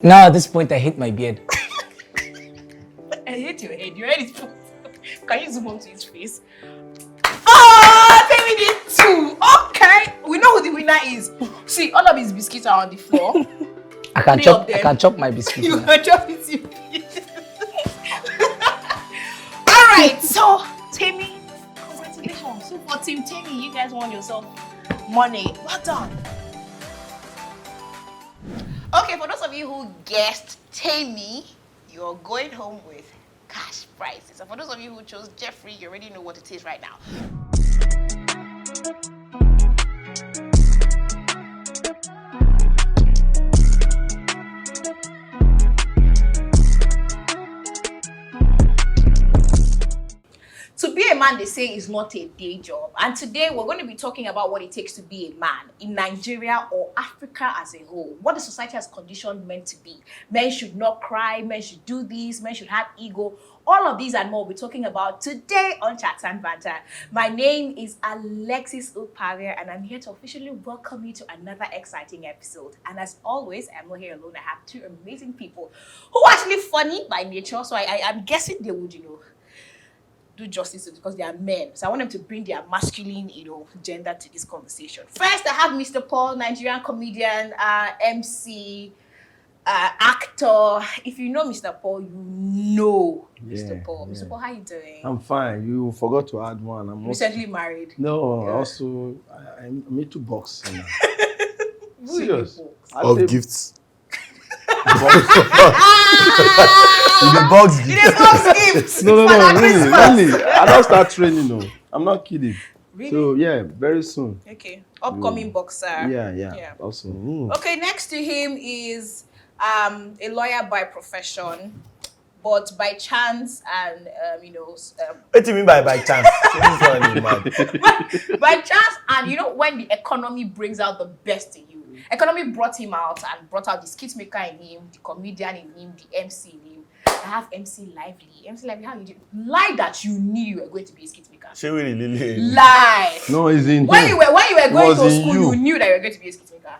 Now at this point, I hate my beard. I hate your head. Your head is. Can you zoom onto his face? Oh, tell me this too. Okay, we know who the winner is. See, all of his biscuits are on the floor. I can chop my biscuit. You can chop it. All right, so Tammy, congratulations. So for Team Tammy, you guys won yourself money. Well done. Okay, for those of you who guessed Tammy, you're going home with cash prizes. And for those of you who chose Jeffrey, you already know what it is right now. To be a man, they say, is not a day job. And today we're going to be talking about what it takes to be a man in Nigeria or Africa as a whole. What the society has conditioned men to be. Men should not cry, men should do this, men should have ego. All of these and more we're talking about today on Chats and Banter. My name is Alexis Upavia and I'm here to officially welcome you to another exciting episode. And as always, I'm not here alone. I have two amazing people who are actually funny by nature. So I'm guessing they would, do justice to it because they are men. So I want them to bring their masculine, gender to this conversation. First, I have Mr. Paul, Nigerian comedian, MC, actor. If you know Mr. Paul, you know Mr. Paul. Yeah. Mr. Paul, how you doing? I'm fine. You forgot to add one. I'm recently married. No, yeah. Also, I'm into boxing. Serious. Of gifts. In the box gift. In the box gift. No, really. I don't start training. No, I'm not kidding. Really? So yeah, very soon. Okay, upcoming boxer. Yeah. Also. Okay, next to him is a lawyer by profession, but by chance and What do you mean by chance? by chance and when the economy brings out the best in you. Economy brought him out and brought out the skit maker in him, the comedian in him, the MC in him. I have MC Lively. MC Lively, how you do? Lie that you knew you were going to be a skit maker. She really lie. No, it's in when you were going to school, you knew that you were going to be a skit maker.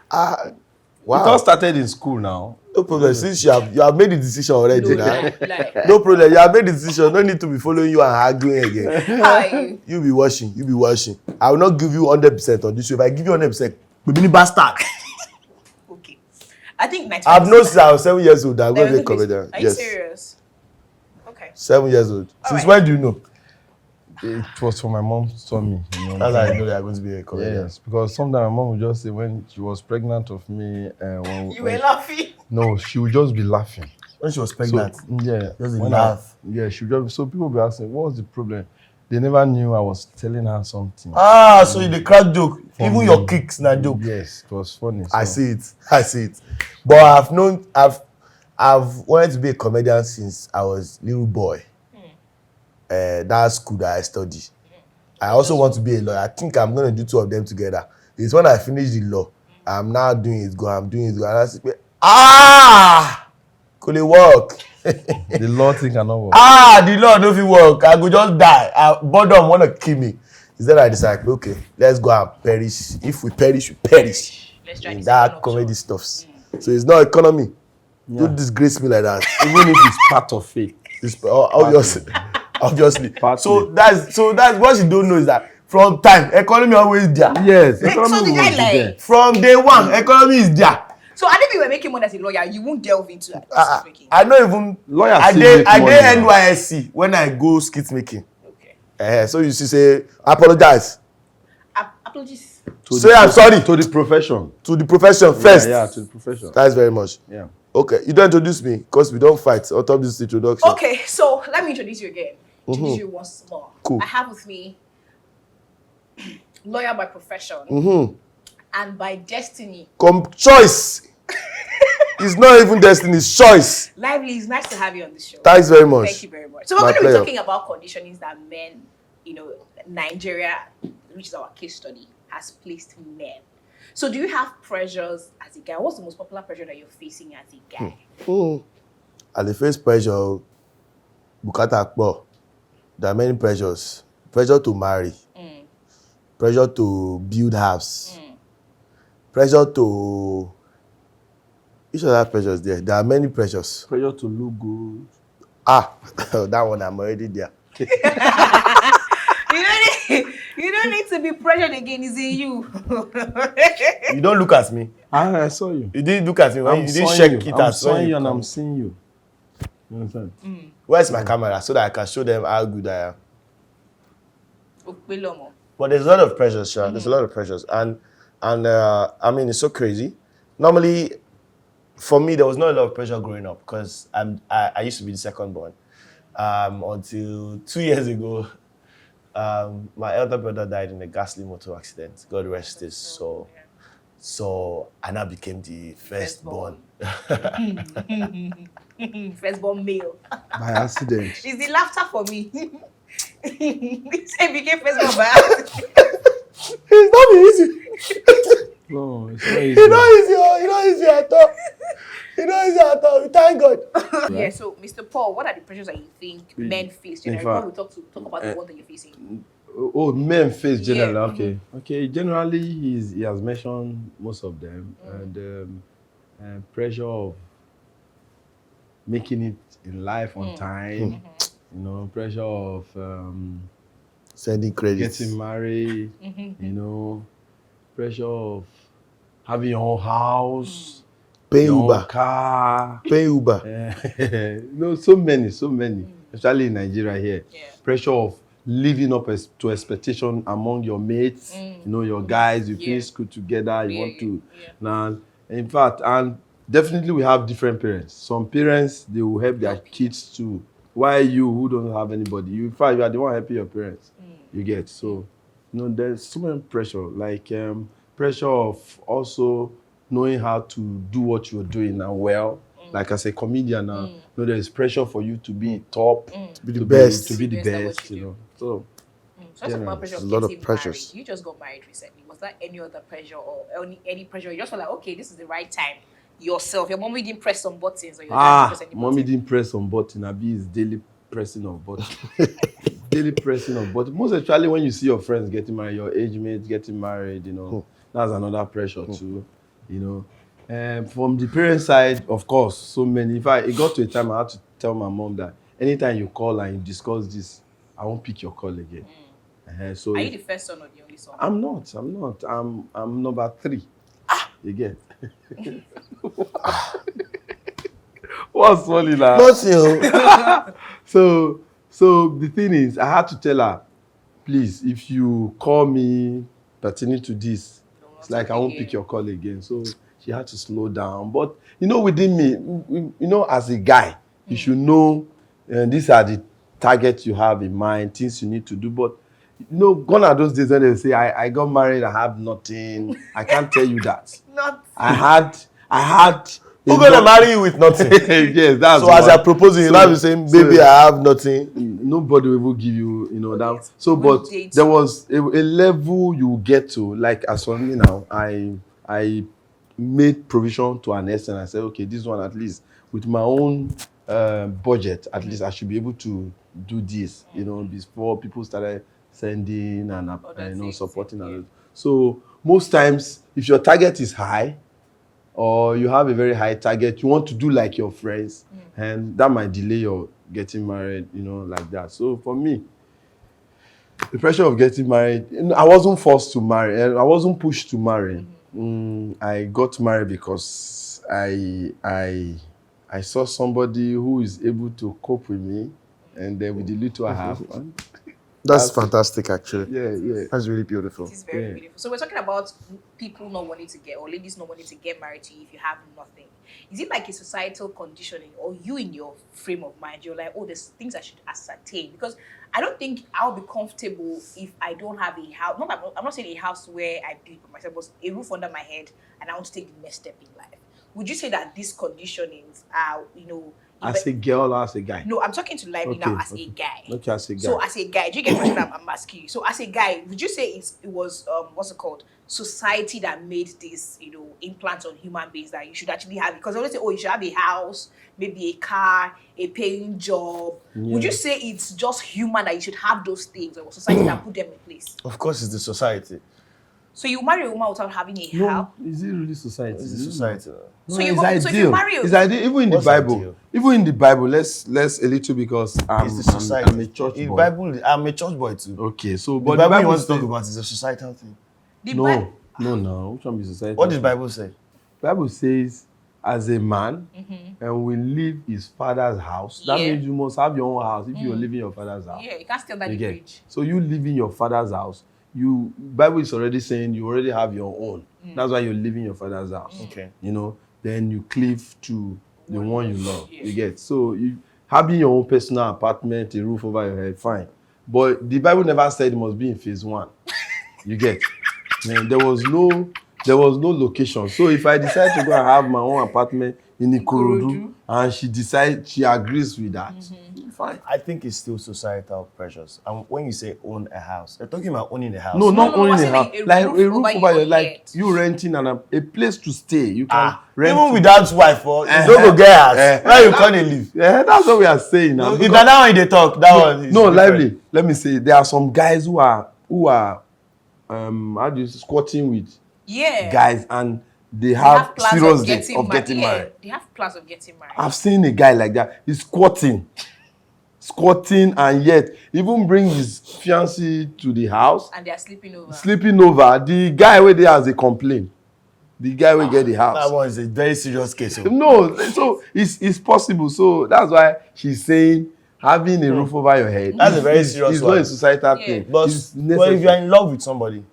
Wow. It all started in school now. No problem. Since you have made the decision already now. Lie. No problem. You have made the decision. No need to be following you and arguing again. How are you? You be watching. I will not give you 100% on this show. If I give you 100%, be bastard. Okay. I think 90%. I've known since I was 7 years old. I'm going to be a comedian. Are you serious? Okay. 7 years old. Since when do you know? It was for my mom saw me. That's how I know that I'm going to be a comedian. Yes, because sometimes my mom would just say when she was pregnant of me. You were laughing? No, she would just be laughing. When she was pregnant? So, yeah. Just laugh. She would just, so people would be asking, what was the problem? They never knew I was telling her something. So you the crack joke. Even your kicks na joke. Yes, it was funny. So. I see it. But I've wanted to be a comedian since I was little boy. That's school that I study. I also want to be a lawyer. I think I'm going to do two of them together. It's when I finish the law. I'm now doing it. I'm doing it. And I say, could it work? The law thing cannot work. The law no fit work. I could just die. Boredom want to kill me. Instead I decide, okay, let's go and perish. If we perish, we perish. Let's try in that comedy stuffs. So it's not economy. Yeah. Don't disgrace me like that. Even if it's part of it. Obviously. Partly. So that's what you don't know is that from time, economy always there. Yes. Economy always there. From day one, economy is there. So I think you were making money as a lawyer, you won't delve into that. I know even lawyers. I did NYSC when I go skit making. Okay. So you should say apologize. Apologies. Say I'm sorry. To the profession. To the profession first. Yeah, to the profession. Thanks very much. Yeah. Okay, you don't introduce me because we don't fight. On top of this introduction. Okay, so let me introduce you again. Introduce you once more. Cool. I have with me lawyer by profession and by destiny. Choice. It's not even destiny, it's choice. Lively, it's nice to have you on the show. Thanks very much. Thank you very much. So we're going to be talking about conditionings that men, Nigeria, which is our case study, has placed men. So do you have pressures as a guy? What's the most popular pressure that you're facing as a guy? At the first pressure, Bukata Akpo. There are many pressures. Pressure to marry. Pressure to build house. Pressure to Which other pressures there? There are many pressures. Pressure to look good. Ah, that one I'm already there. You don't need to be pressured again. It's in you. You don't look at me. I saw you. You didn't look at me. I'm You didn't sawing check you. it I'm as when sawing you you and come. I'm seeing you. You understand? Where's my camera so that I can show them how good I am? Okpelomo. But there's a lot of pressures, Sha. There's a lot of pressures, and I mean it's so crazy. Normally, for me, there was not a lot of pressure growing up because I used to be the second born. Until 2 years ago, my elder brother died in a ghastly motor accident. God rest his soul. So I now became the firstborn. Firstborn male. By accident. Is the laughter for me? He said became firstborn by accident. It's not easy. No, it's not easy. It's not easy. It's not easy at all. It's not easy at all. We thank God. Yeah, so Mr. Paul, what are the pressures that you think men face generally? When we talk about the one that you're facing. Oh, men face generally. Yeah. Okay. Okay. Generally, he has mentioned most of them, and pressure of making it in life on time. You know, pressure of Sending credits. getting married. You know, pressure of having your own house, Pay your own Uber. car. Pay Uber. No, so many, especially in Nigeria here. Yeah. Pressure of living up to expectation among your mates, you know, your guys, you finish school together, you want to. Now, in fact, and definitely we have different parents. Some parents, they will help their kids too. Why you who don't have anybody? You, in fact, you are the one helping your parents. You get, so, you know, there's so much pressure, like pressure of also knowing how to do what you're doing now well. Like as a comedian now, you know, there's pressure for you to be top, To be the best. to be the Best at what best, you you do. know. So So that's about pressure There's of a lot of getting pressures. married. You just got married recently. Was that any other pressure or any pressure? You just felt like, okay, this is the right time. Yourself, your mommy didn't press some buttons or your dad didn't press any mommy buttons. didn't press on button. Abi is daily pressing of button. Daily pressing of button. Most especially when you see your friends getting married, your age mates getting married, you know, that's another pressure too, you know. From the parent side, of course, so many. It got to a time I had to tell my mom that anytime you call and you discuss this, I won't pick your call again. So Are you the first son or the only son? I'm not. I'm number 3. You get. What's funny now? Nothing. So the thing is, I had to tell her, please, if you call me pertaining to this, it's like I won't pick your call again. So she had to slow down. But you know, within me, you know, as a guy, you should know these are the targets you have in mind, things you need to do. But you know, gone are those days when they say, I got married, I have nothing. I can't tell you that. Not. I had. Who's gonna marry you with nothing? Yes, that's So as one. you're proposing, you now be saying, baby, I have nothing. Nobody will give you, you know, that. Yes. So, Good but date. there was a level you get to, like as for me now, I made provision to an extent. I said, okay, this one at least with my own budget, at least I should be able to do this, you know, before people started sending and you know, supporting others. So most times, if your target is high, or you have a very high target, you want to do like your friends, and that might delay your getting married, you know, like that. So for me, the pressure of getting married, I wasn't forced to marry, and I wasn't pushed to marry. I got married because I saw somebody who is able to cope with me, and then with the little I have. That's fantastic, actually. Yeah. That's really beautiful. It is very beautiful. So we're talking about people not wanting to get, or ladies not wanting to get married to you if you have nothing. Is it like a societal conditioning, or you in your frame of mind, you're like, oh, there's things I should ascertain? Because I don't think I'll be comfortable if I don't have a house. I'm not saying a house where I do it for myself, but a roof under my head, and I want to take the next step in life. Would you say that these conditionings are, you know, As a girl or as a guy? No, I'm talking to Lively now as a guy. Okay, as a guy. So as a guy, do you get the question I'm asking you? So as a guy, would you say it was what's it called? Society that made this, you know, implants on human beings that you should actually have? Because I always say, oh, you should have a house, maybe a car, a paying job. Yeah. Would you say it's just human that you should have those things, or was society that put them in place? Of course, it's the society. So you marry a woman without having a No, house? is it really society? It's a society. No, So you it's go- ideal. so if you marry a- It's ideal. Even in the What's Bible, ideal? even in the Bible, let's a little because It's the society. I'm a church In boy. Bible, I'm a church boy too. Okay, so The but Bible you want to says- talk about is a societal thing. The No, no. Which one is society? What does Bible say? Bible says, as a man, and will leave his father's house. That Yeah. means you must have your own house if you're living in your father's house. Yeah, you can't stay under You the get? bridge. So you live in your father's house. Bible is already saying you already have your own. That's why you're living in your father's house. Okay. You know, then you cleave to the one you love. Yeah. You get? So you having your own personal apartment, a roof over your head, fine. But the Bible never said it must be in phase 1. You get? Man, there was no location. So if I decide to go and have my own apartment in Ikorodu and she agrees with that, fine. I think it's still societal pressures. And when you say own a house, you're talking about owning a house. No, not no, owning what's a it house. like a Like roof a roof over over your your like head? you renting and a place to stay. You can rent. Even without wife, or you don't go get house. Where you can't live. Yeah, that's what we are saying now. If that one they talk, that one is No, different. lively. Let me say there are some guys who are how do you say, squatting with Yeah. guys and they They have plans serious dates of married. getting Yeah, married. they have plans of getting married. I've seen a guy like that. He's squatting, and yet even bring his fiancée to the house, And they are sleeping over. sleeping over. The guy where there has a complaint. The guy will get the That house. one is a very serious case. No, so it's possible. So that's why she's saying having a roof over your head. That's a very serious It's one. not a societal Yeah. thing. But, It's but if necessary. you're in love with somebody,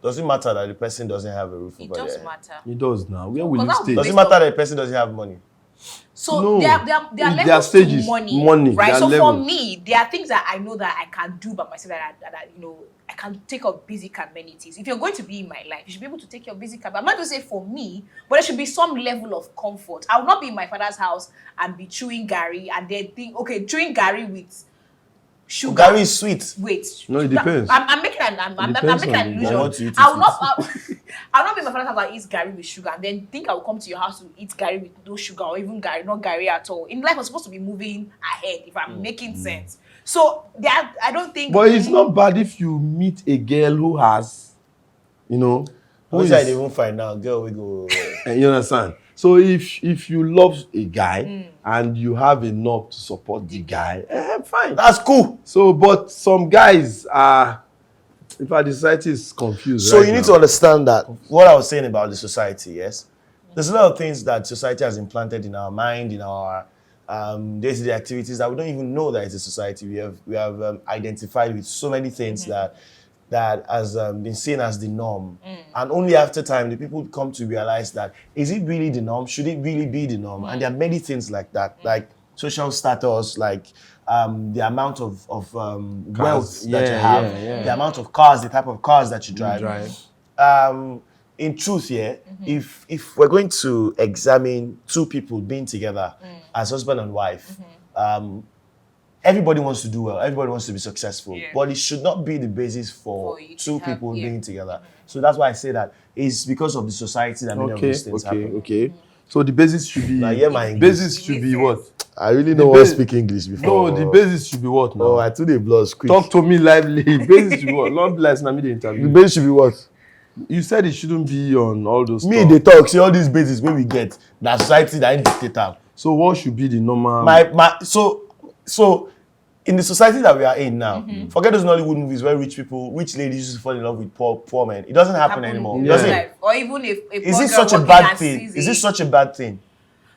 does it matter that the person doesn't have a roof It over does their head? matter. It does now. Where will Because you that would stay? Does it Based matter on- that the person doesn't have money? So No. there are There are levels stages, to money, money, right? there are So for levels. me, there are things that I know that I can do by myself that I can take up basic amenities. If you're going to be in my life, you should be able to take your basic amenities. I'm not going to say for me, but there should be some level of comfort. I will not be in my father's house and be chewing Gary and then think, okay, chewing Gary with sugar. Gary is sweet. Wait. No, it depends. I'm making an I'm depends making on an the illusion. guy. What you eat I will it not I'll not be in my father's house and eat Gary with sugar and then think I will come to your house to eat Gary with no sugar or even Gary, not Gary at all. In life, I'm supposed to be moving ahead if I'm making sense. So I don't think. But it's not bad if you meet a girl who has, who Who's is, I even find out? Girl, we go. you understand? So if you love a guy and you have enough to support the guy, fine. That's cool. So, but some guys are, in fact, the society is confused. So right you need now. to understand that what I was saying about the society, yes? There's a lot of things that society has implanted in our mind, in our day-to-day activities that we don't even know that it's a society. We have identified with so many things that has been seen as the norm. And only after time, the people come to realize that, is it really the norm? Should it really be the norm? And there are many things like that, like social status, like the amount of wealth that you have, the amount of cars, the type of cars that you drive. In truth, if we're going to examine two people being together as husband and wife, everybody wants to do well, everybody wants to be successful, but it should not be the basis for you to two have- people yeah. being together. So that's why I say that it's because of the society that many of these things happen. Okay. So the basis should be. Now, hear my English. basis should be what? I really The know what base- speak English before. No, the basis should be what now? Oh, I took the blood quick. Talk to me lively. Basis should be what? Not bless na me the The interview. base should be what? You said it shouldn't be on all those. Me, stuff. they talk, see all these bases where we get. That society that ain't dictate am. So what should be the normal? So in the society that we are in now, forget those Nollywood movies where rich ladies used to fall in love with poor men. It doesn't happen anymore. in Does real it? life. Or even if Is it such a bad thing? Is it such a bad thing?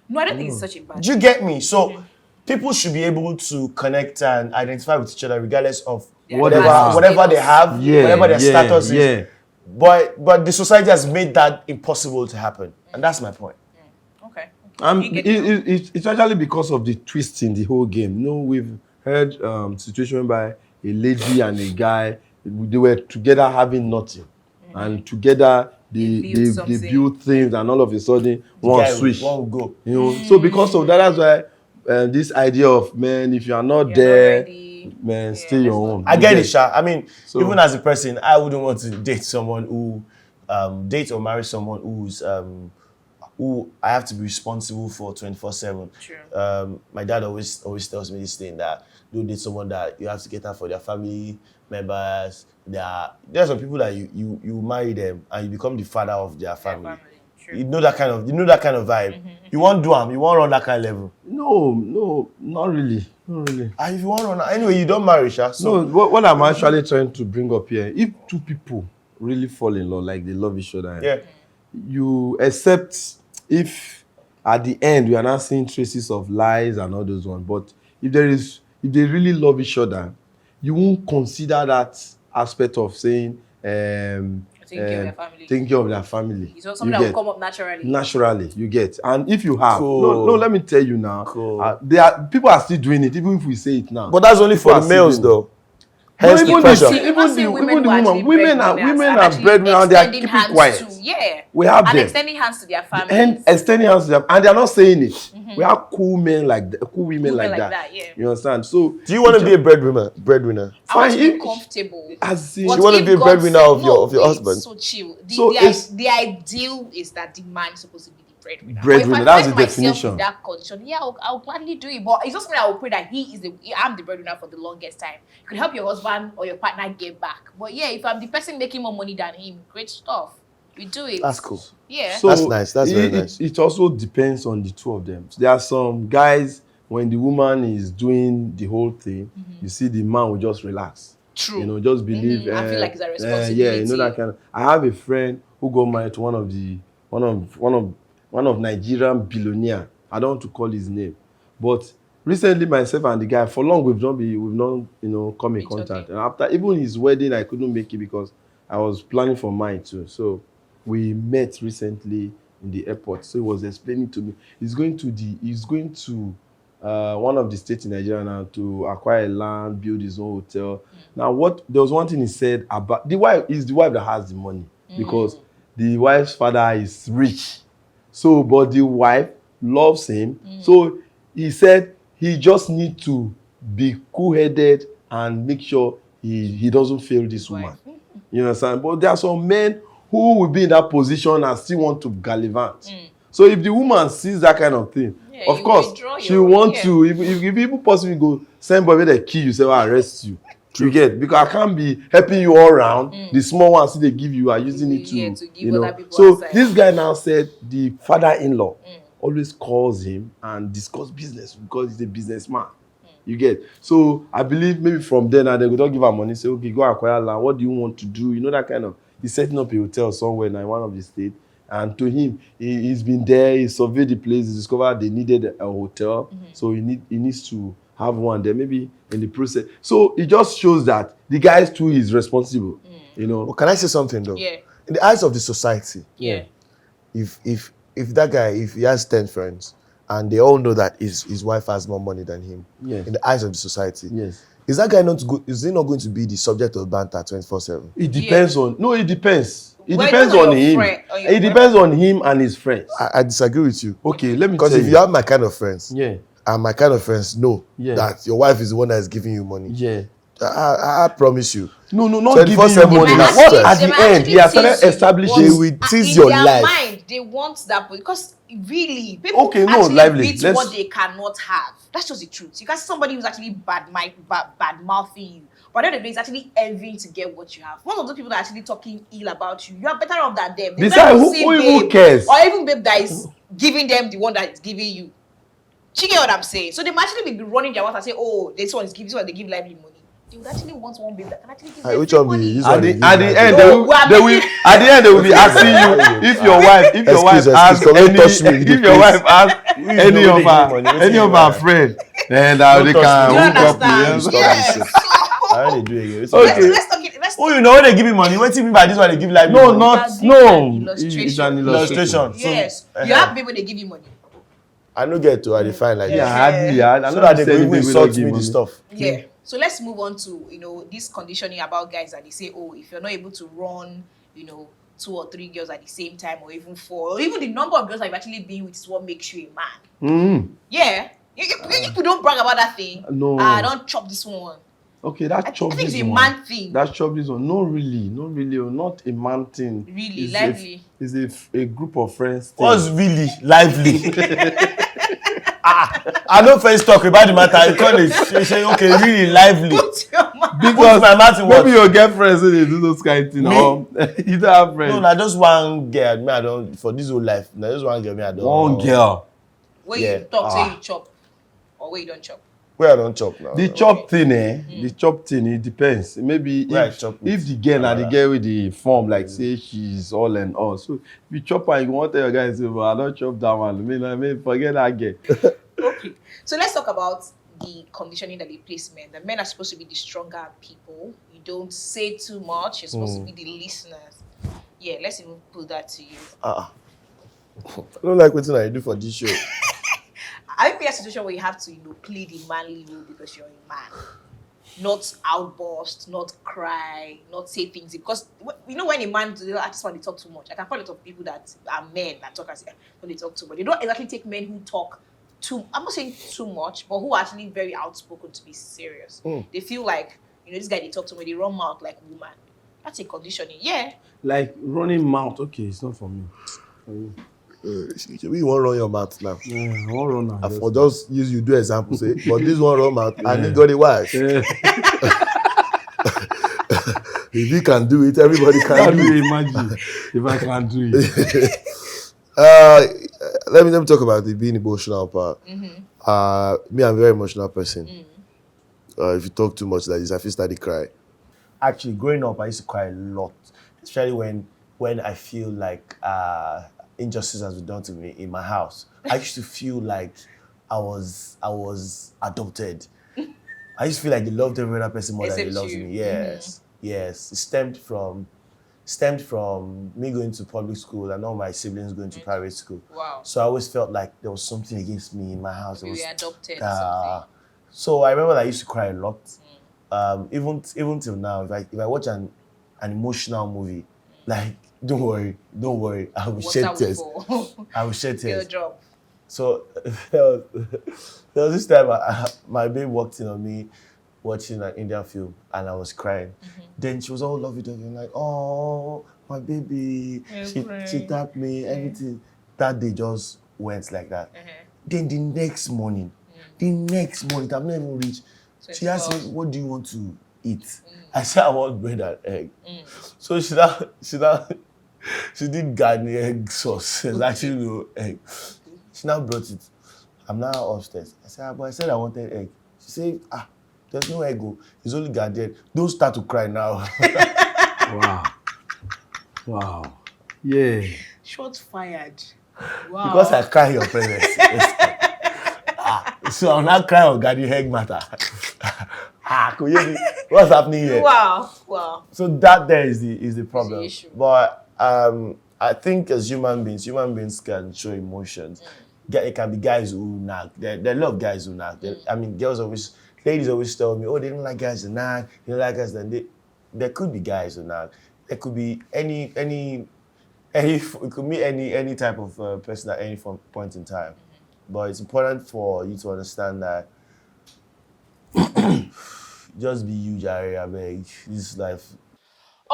No, I don't think it's such a bad Do you get me? So people should be able to connect and identify with each other regardless of whatever they have, whatever their status is. But the society has made that impossible to happen. And that's my point. Okay. It's actually because of the twist in the whole game. We've heard situation by a lady and a guy. They were together having nothing, and together they built things, and all of a sudden one switch. One will go. So because of that, that's why this idea of man, if you are not there, man, stay your own. I get it, Sha. I mean, So- even as a person, I wouldn't want to date someone who, date or marry someone who's who I have to be responsible for 24/7. True. My dad always tells me this thing that don't date someone that you have to get her for their family members. There are some people that you marry them and you become the father of their family. True. You know that kind of vibe. You won't do them. You won't run that kind of level. No, not really. And if you want to run, anyway, you don't marry, Sha. So No, what I'm actually trying to bring up here, if two people really fall in love, like they love each other, yeah. you accept if at the end you are not seeing traces of lies and all those ones. But if they really love each other, you won't consider that aspect of saying taking care of their family. It's not something that will come up naturally. Naturally, you get. And if you have, Cool. no, let me tell you now, Cool. people are still doing it, even if we say it now. But that's only for the males, though. Hence the pressure. Even the women are breadwinners and they are keeping quiet. Yeah. We have and them. extending hands to their families. And extending hands to them, and they are not saying it. We have cool men like that, cool women like that. Yeah. You understand? So, do you want to be a breadwinner? I want to Fine, be comfortable. As in, But you want to if be a God breadwinner said- of your husband? So chill. So The ideal is that the man is supposed to be the breadwinner. Breadwinner, But if I that's find the myself definition. in that condition, yeah, I'll gladly do it. But it's just something I will pray that I'm the breadwinner for the longest time. You could help your husband or your partner get back. But yeah, if I'm the person making more money than him, great stuff. We do it. That's cool. Yeah. So That's nice. That's very nice. It also depends on the two of them. There are some guys, when the woman is doing the whole thing, you see the man will just relax. True. You know, just believe. I feel like it's a responsibility. Yeah, you know that kind of. I have a friend who got married to one of Nigerian billionaire. I don't want to call his name, but recently myself and the guy for long we've not come in contact. And after even his wedding, I couldn't make it because I was planning for mine too. So we met recently in the airport. So he was explaining to me he's going to one of the states in Nigeria now to acquire a land, build his own hotel. Now, there was one thing he said about the wife that has the money because the wife's father is rich. So, but the wife loves him. So he said he just need to be cool-headed and make sure he doesn't fail this woman. You understand? But there are some men who will be in that position and still want to gallivant. So if the woman sees that kind of thing, of course, she want to, if people possibly go, send boy they kill you, say, I'll arrest you. You get? Because I can't be helping you all around. The small ones they give you are using it to give other people So outside. this guy now said the father-in-law always calls him and discuss business because he's a businessman. You get? So I believe maybe from then and they will not give her money, say, okay, go acquire land. What do you want to do? You know, that kind of, he's setting up a hotel somewhere in one of the states. And to him, he's been there, he surveyed the place, he discovered they needed a hotel. So he needs to have one there, maybe in the process. So it just shows that the guy too is responsible. You know. Well, can I say something though? Yeah. In the eyes of the society, Yeah. if that guy, if he has 10 friends and they all know that his wife has more money than him, Yes. in the eyes of the society, Yes. is that guy is he not going to be the subject of banter 24/7? It depends on. No, it depends. It Well, depends it depends on on your him. friend- on your It depends on him and his friends. I disagree with you. Okay, let me Because tell if you have my kind of friends, Yeah. and my kind of friends know Yeah. that your wife is the one that is giving you money, Yeah. I promise you. No, not 24/7 giving you money. they Now, might what stress. at They the might end actually he has started tease you. establishing. They will tease in your their life. mind, they want that because really people Okay, no, actually lively. beat Let's- what they cannot have. That's just the truth. You can see somebody who's actually bad mouthing you, but at the end of the day, it's actually envying to get what you have. One of those people that are actually talking ill about you, you are better off than them. They Besides, don't who see even babe, cares? or even babe that is giving them the one that is giving you. You get what I'm saying? So they might actually be running their mouth and say, "Oh, this one they give lively money." They would actually want one babe that can actually give them Which free one be money. this At one? the they end, give they you? will. They will. At the end, they will be asking you if your wife Excuse, asks don't any, touch me, if please. your wife asks Who is any nobody of give her money? Wetin any you of want? her friends, then Don't they touch can me. You hook up with understand? you. Stop Yes. this. I already do again. Okay. Let's talk it. Let's Oh, you know when they give me money, what do you mean by this one? They give like No, money? not That's no. an illustration. It's an Illustration. illustration. Yes, So, you have people they give you money. I no get to. I define like Yeah, this. hardly. I So know that you they said go even they will insult not me give the money. stuff. Yeah. So let's move on to this conditioning about guys that they say, oh, if you're not able to run, 2 or 3 girls at the same time, or even 4, or even the number of girls that you've actually been with is what makes you a man. Yeah. You don't brag about that thing. No. Don't chop this one. Okay, that I think it's chubby a one. man thing. That chubby one. No, really, not a man thing. Really, It's lively. It's a group of friends thing. What's really lively? I know first talk about the matter. You call it say okay, really lively. Put your mouth. Because my mouth in what? maybe your girlfriends when they do those kind of things. Me? You don't have friends. No, not just one girl. Me, I don't for this whole life. Not just one girl. Me, I don't. One girl. Where Yeah. you talk, say you chop, or where you don't chop. Where I don't chop now. The chop thing, the chop thing, it depends. Maybe Where I if chop with the girl and the Amara. girl with the form, like say she's all and all. So if you chop and you want to tell your guys, well, I don't chop that one. I mean, forget that girl. Okay. So let's talk about the conditioning that they place men. The men are supposed to be the stronger people. You don't say too much. You're supposed to be the listeners. Yeah, let's even put that to you. I don't like what I do for this show. I think be a situation where you have to, play the manly role because you're a man. Not outburst, not cry, not say things. Because, when a man, I just want to talk too much. I can call it of people that are men that talk as when they talk too much. They don't exactly take men who talk I'm not saying too much, but who are actually very outspoken to be serious. They feel like, this guy they talk to me, they run mouth like a woman. That's a conditioning. Yeah. Like running mouth, okay, it's not for me. We won't run your mouth now. Yeah, I won't run now. For just use you do example say, but this one run mouth and he got it wash. Yeah. If he can do it, everybody can Can do you it. imagine if I can do it? Let me talk about the being emotional part. Me, I'm a very emotional person. If you talk too much like this, I feel start to cry. Actually, growing up, I used to cry a lot, especially when I feel like injustice has been done to me in my house. I used to feel like I was adopted. I used to feel like they loved every other person more than they loved me. Yes, yes. It stemmed from me going to public school and all my siblings going to private school. Wow. So I always felt like there was something against me in my house. You were adopted or something. So I remember I used to cry a lot. Even till now, if I watch an emotional movie, like don't worry, I will shed tears. I will shed tears. Your job. So there was this time my babe walked in on me watching an Indian film and I was crying. Then she was all lovey-dovey and like, oh, my baby. She tapped me, everything. That day just went like that. Then the next morning, I've not even reached. She asked me, what do you want to eat? I said, I want bread and egg. So she did garden egg sauce. There's actually no egg. She now brought it. I'm now upstairs. I said, but I said I wanted egg. She said, there's no egg. It's only garden. Don't start to cry now. Wow. Yeah. Shots fired. Wow. Because I cry in your presence. So I'll not cry on garden egg matter. What's happening here? Wow. So that there is the problem. It's the issue. But I think as human beings can show emotions. It can be guys who nag. There are a lot of guys who nag. Ladies always tell me, oh, they don't like guys who nag. They don't like guys there could be guys who nag. There could be any it could be any type of person at any point in time. But it's important for you to understand that just be you, Jerry. I beg. This life.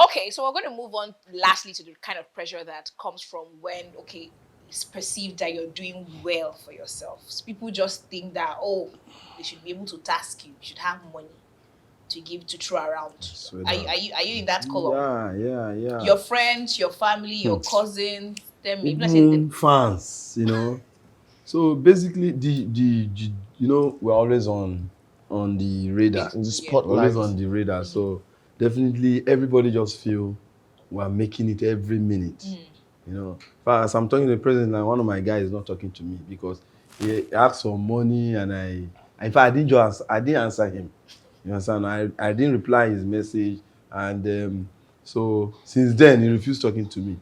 Okay, so we're going to move on lastly to the kind of pressure that comes from when, it's perceived that you're doing well for yourself. So people just think that, they should be able to task you. You should have money to give to throw around. Are you in that column? Yeah. Your friends, your family, your cousins, them, Even fans, So basically, we're always on the radar. In the spotlight. Always on the radar. So definitely, everybody just feel we're making it every minute. As I'm talking to the president, like one of my guys is not talking to me because he asked for money, and in fact, I didn't answer him. You understand? I didn't reply his message, and so since then he refused talking to me.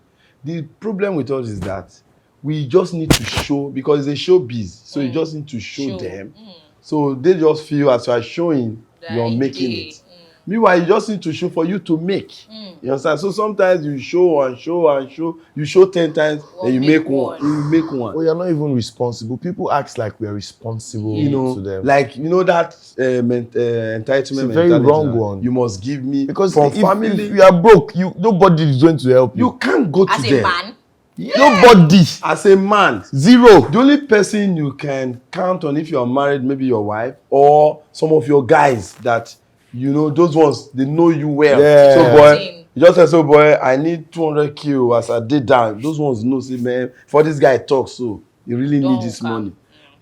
The problem with us is that we just need to show, because it's a showbiz, so you just need to show them. So they just feel as you are showing, you're making it. Meanwhile, you just need to show for you to make. You understand? So sometimes you show and show and show. You show 10 times, and you make one. You make one. Well, you're not even responsible. People act like we are responsible to them. Like that entitlement. It's a very wrong one. You must give me Because from if you are broke, nobody is going to help you. You can't go to them. As a man. Yeah. Nobody. As a man. Zero. The only person you can count on if you're married, maybe your wife, or some of your guys that, those ones, they know you well. Yeah. So, boy, you just say, so, boy, I need 200k as I did down. Those ones know, say, man, for this guy talks, so you really need this money.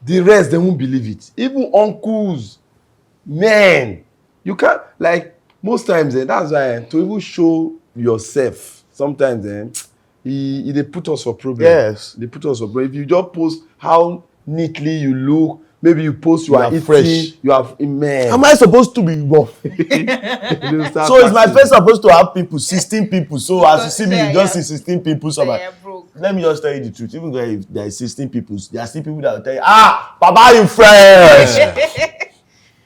The rest, they won't believe it. Even uncles, men, you can't, like, most times, that's why, to even show yourself, sometimes, they put us for problem. Yes. They put us for problem. If you just post how neatly you look, maybe you post you are eating, fresh. you have man. Am I supposed to be rough? So is my face supposed to have people, 16 people? So as you see me, you just see 16 people. So let me just tell you the truth. Even if there is 16 people, there are still people that will tell you, Baba, you fresh.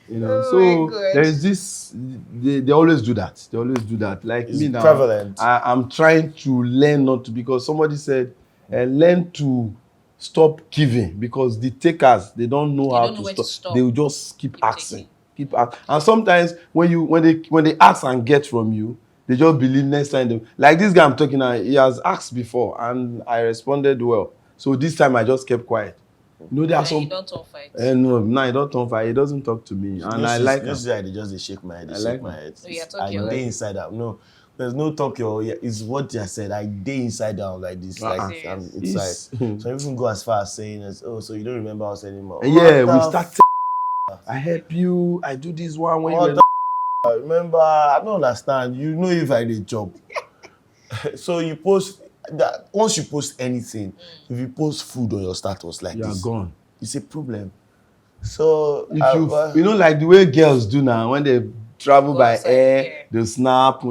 So there is this. They always do that. They always do that. Like it's me now, prevalent. I'm trying to learn not to, because somebody said, learn to stop giving, because the takers, they don't know how to stop. They will just keep asking. And sometimes when they ask and get from you, they just believe next time. Like this guy I'm talking now, he has asked before and I responded well. So this time I just kept quiet. There are some. You don't talk fight. No, I don't talk fight. He doesn't talk to me, and I like. Just they just shake my head. They shake my head. I day inside out. No, there's no talk. It's what you said. I day inside out like this. Like I'm inside. So I even go as far as saying, so you don't remember us anymore. Yeah, we start. I help you. I do this one when you. Remember, I don't understand. You know if I did job. So you post. That once you post anything, if you post food on your status like this, you're gone. It's a problem. So if you like the way girls do now, when they travel by air, they snap.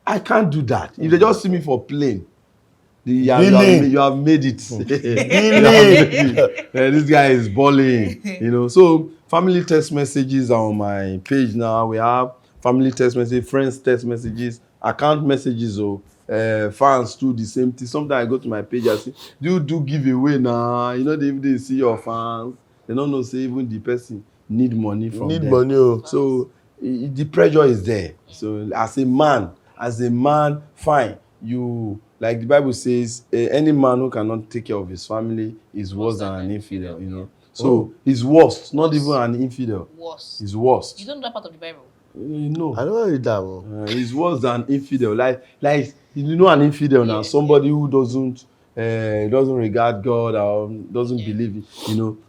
I can't do that. If they just see me for plane, you have made it. This guy is balling. So family text messages are on my page now. We have family text messages, friends text messages, account messages. Fans do the same thing. Sometimes I go to my page and say, do giveaway now. If they see your fans, they don't know, say even the person need money from them. Money. So the pressure is there. So as a man, fine. You, like the Bible says, any man who cannot take care of his family is worse than an infidel. So he's worst, not even an infidel. He's worst. You don't know that part of the Bible? No. I don't read that one. He's worse than infidel. Like an infidel now, somebody who doesn't regard God or doesn't believe it.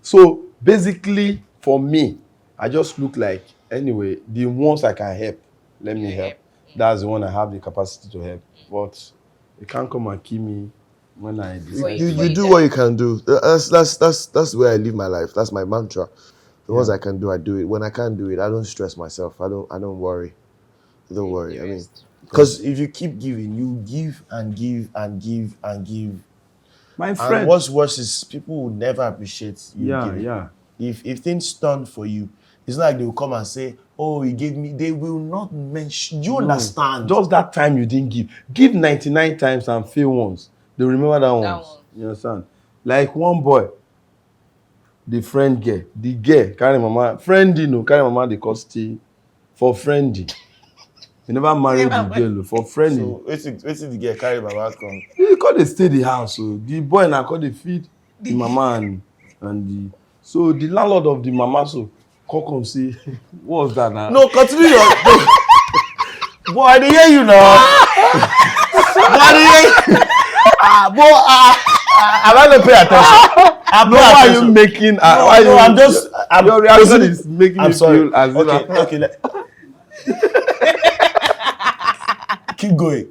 So basically, for me, I just look like, anyway, the ones I can help, let me help. That's the one I have the capacity to help. But you can't come and kill me when I decide. You do what you can do. That's where I live my life. That's my mantra. The ones I can do, I do it. When I can't do it, I don't stress myself. I don't worry. I don't worry. I mean, because if you keep giving, you give and give and give and give. My friend. And what's worse is people will never appreciate you giving. Yeah. If things turn for you, it's not like they will come and say, "Oh, he gave me." They will not mention. You understand? Just that time you didn't give. Give 99 times and fail once. They remember that one. You understand? Like one boy. The friend girl, carry mama, carry mama the cost for friendly. He never married the girl for friendly. So wait till the girl carry mama come. He call they stay the house. So the boy now call they feed the mama and so the landlord of the mama so come say, what was that now? No, continue your. Boy, I didn't hear you now. Am I not paying attention? Why are you making? Your reaction is making me feel as if. Okay. Keep going.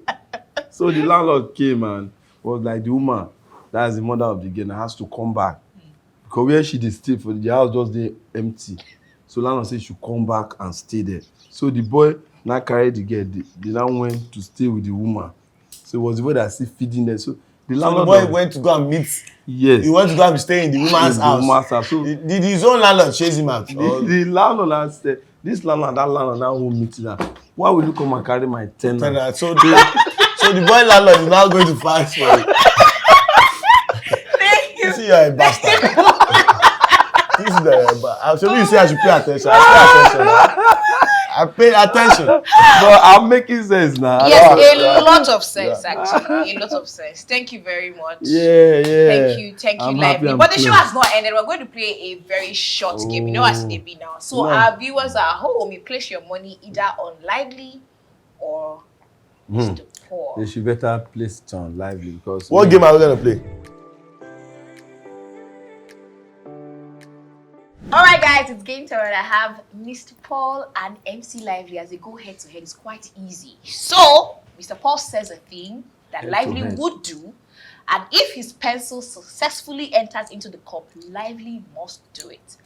So the landlord came and was like, the woman, that's the mother of the girl, has to come back because where she did stay for the house just dey empty. So landlord said she should come back and stay there. So the boy now carried the girl. They now went to stay with the woman. So it was the boy that still feeding them. So the boy went to go and meet. Yes. He went to go and stay in the woman's house. So did his own landlord chase him out? The landlord said, This landlord, that landlord now won't meet that. Why will you come and carry my tenant? So the boy landlord is now going to fight for it. Thank you. See, you're a bastard. This is I'm sure you say I should pay attention. I pay attention. But I'm making sense now. Yes, a lot of sense, actually. A lot of sense. Thank you very much. Yeah. Thank you, I'm Lively. happy But the I'm show playing. has not ended. We're going to play a very short game. You know as it be now. So No. our viewers at home, you place your money either on Lively or Mr. Paul. They should better place it on Lively because What game are we gonna play? Alright guys, it's game time and I have Mr. Paul and MC Lively as they go head to head. It's quite easy. So, Mr. Paul says a thing that Head to Lively head. would do, and if his pencil successfully enters into the cup, Lively must do it.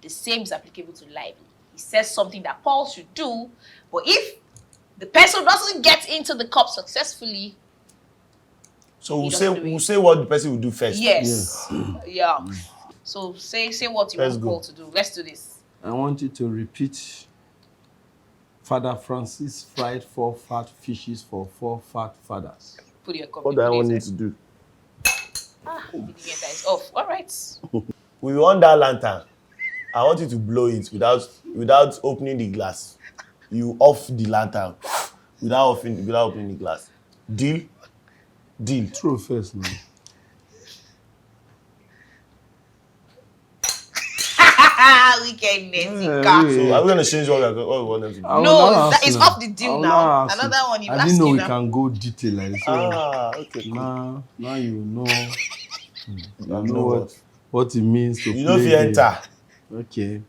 The same is applicable to Lively. He says something that Paul should do, but if the pencil doesn't get into the cup successfully, So He doesn't do we'll it. say what the person will do first. yes. Yeah. So say what you Let's want go. Paul to do. Let's do this. I want you to repeat. Father Francis fried 4 fat fishes for 4 fat fathers. Put your cup. What do I want you to do? The meter is off. All right. We want that lantern. I want you to blow it without opening the glass. You off the lantern without opening the glass. Deal? Deal. True first now. Wickedness. Yeah, God. So are we gonna change what we want them to do? I will No, not that ask is now. off the I deal will now. not ask Another you. one you I ask didn't know you we now. can go detail like this. So Okay, cool. now you know. You know what it means to You play. know if you game. enter. Okay.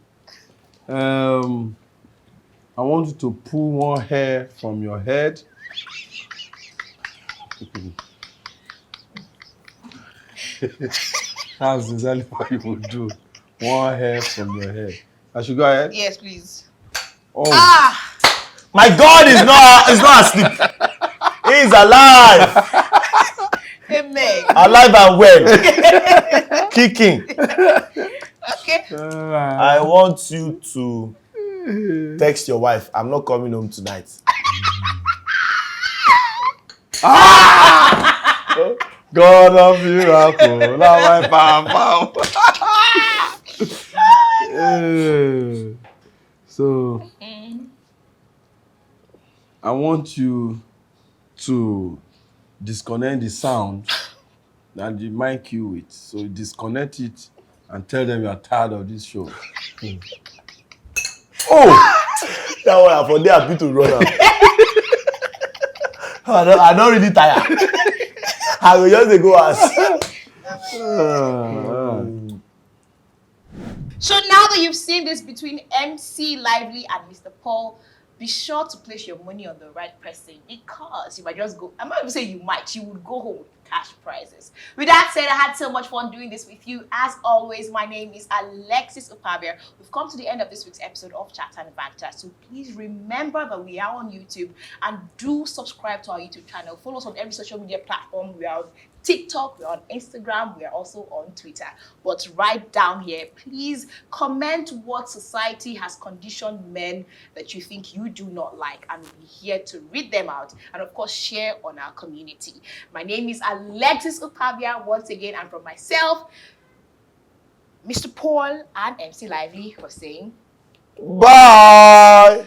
I want you to pull one hair from your head. That's exactly what you would do. One hair from your head. I should go ahead. Yes, please. Oh, My God is not asleep. He is alive. Amen. Alive and well. Kicking. Okay. I want you to text your wife. I'm not coming home tonight. God of miracle, now my pam. So, I want you to disconnect the sound that the mic you with. So disconnect it and tell them you are tired of this show. Oh! That one, for there, happy to run out. I don't really tired. I will just dey go ask. So now that you've seen this between MC Lively and Mr. Paul, be sure to place your money on the right person because you might just go. I'm not even saying you might. You would go home with cash prizes. With that said, I had so much fun doing this with you. As always, my name is Alexis Opavia. We've come to the end of this week's episode of Chats and Banter. So please remember that we are on YouTube and do subscribe to our YouTube channel. Follow us on every social media platform. We are on TikTok, we're on Instagram, we're also on Twitter. But right down here, please comment what society has conditioned men that you think you do not like, and we'll be here to read them out and of course share on our community. My name is Alexis Opavia once again, and from myself, Mr. Paul and MC Lively for saying Bye.